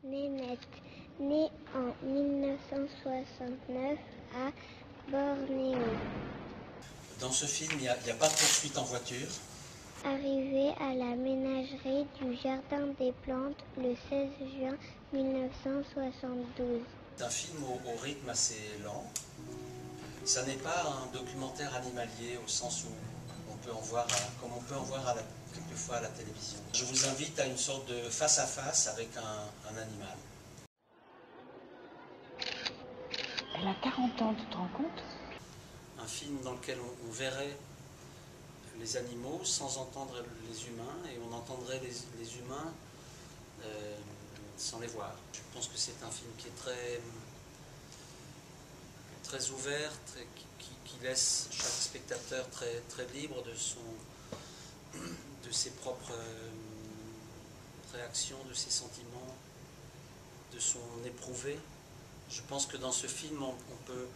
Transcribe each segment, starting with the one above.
Nénette, née en 1969 à Bornéo. Dans ce film, il n'y a pas de poursuite en voiture. Arrivé à la ménagerie du Jardin des Plantes le 16 juin 1972. C'est un film au rythme assez lent. Ça n'est pas un documentaire animalier au sens où on peut en voir, comme on peut en voir quelquefois à la télévision. Je vous invite à une sorte de face-à-face avec un animal. Elle a 40 ans, tu te rends compte? Un film dans lequel on verrait les animaux sans entendre les humains et on entendrait les humains sans les voir. Je pense que c'est un film qui est très ouvert, qui laisse chaque spectateur très libre de ses propres réactions, de ses sentiments, de son éprouvé. Je pense que dans ce film, on peut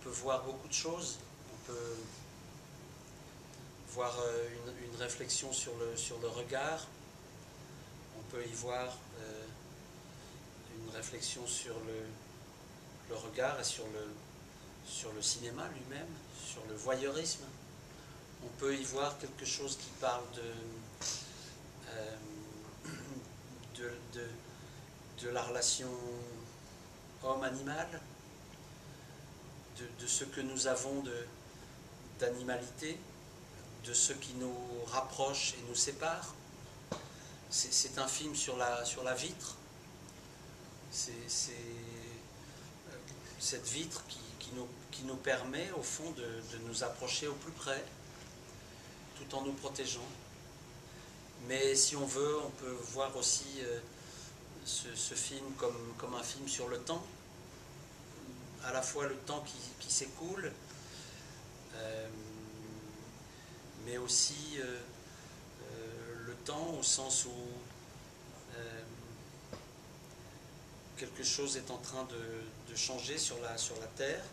voir beaucoup de choses. On peut voir une réflexion sur le regard. On peut y voir une réflexion sur le regard et sur le cinéma lui-même, sur le voyeurisme. On peut y voir quelque chose qui parle de la relation homme-animal, de ce que nous avons d'animalité, de ce qui nous rapproche et nous sépare. C'est un film sur la vitre. C'est cette vitre qui nous permet au fond de nous approcher au plus près, tout en nous protégeant. Mais si on veut, on peut voir aussi ce film comme un film sur le temps, à la fois le temps qui s'écoule, mais aussi le temps au sens où quelque chose est en train de changer sur la Terre.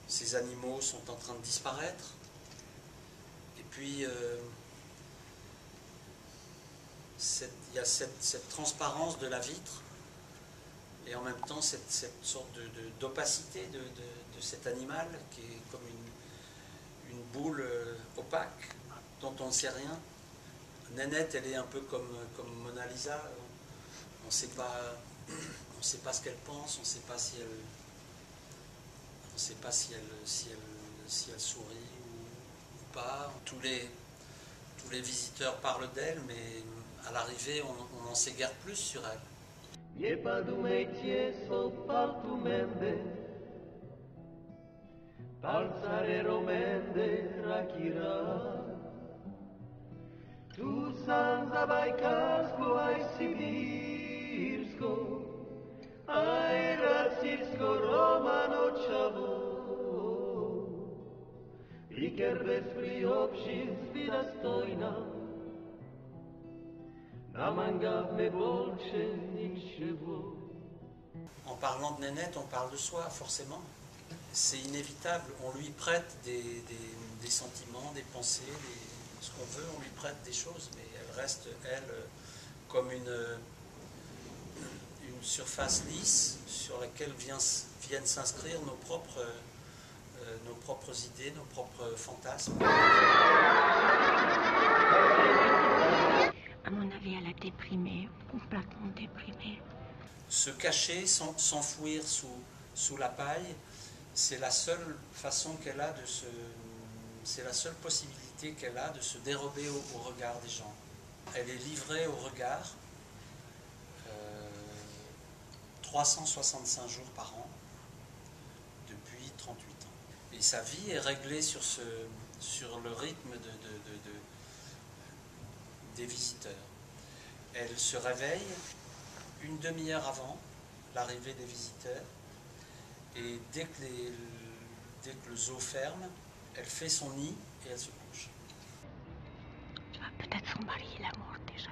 Ces animaux sont en train de disparaître. Et puis, il y a cette transparence de la vitre et en même temps cette sorte d'opacité de cet animal qui est comme une boule opaque dont on ne sait rien. Nénette, elle est un peu comme Mona Lisa. On ne sait pas ce qu'elle pense, on ne sait pas si elle sourit ou pas. Tous les visiteurs parlent d'elle, mais à l'arrivée, on n'en sait guère plus sur elle. En parlant de Nénette, on parle de soi, forcément. C'est inévitable. On lui prête des sentiments, des pensées, ce qu'on veut, on lui prête des choses, mais elle reste, elle, comme une surface lisse sur laquelle viennent s'inscrire nos propres idées, nos propres fantasmes. À mon avis, elle est déprimée, complètement déprimée. Se cacher, s'enfouir sous la paille, c'est la seule façon qu'elle a c'est la seule possibilité qu'elle a de se dérober au regard des gens. Elle est livrée au regard 365 jours par an depuis 38 ans. Et sa vie est réglée sur le rythme des visiteurs. Elle se réveille une demi-heure avant l'arrivée des visiteurs et dès que le zoo ferme, elle fait son nid et elle se couche. Tu vas peut-être son mari, il est mort déjà.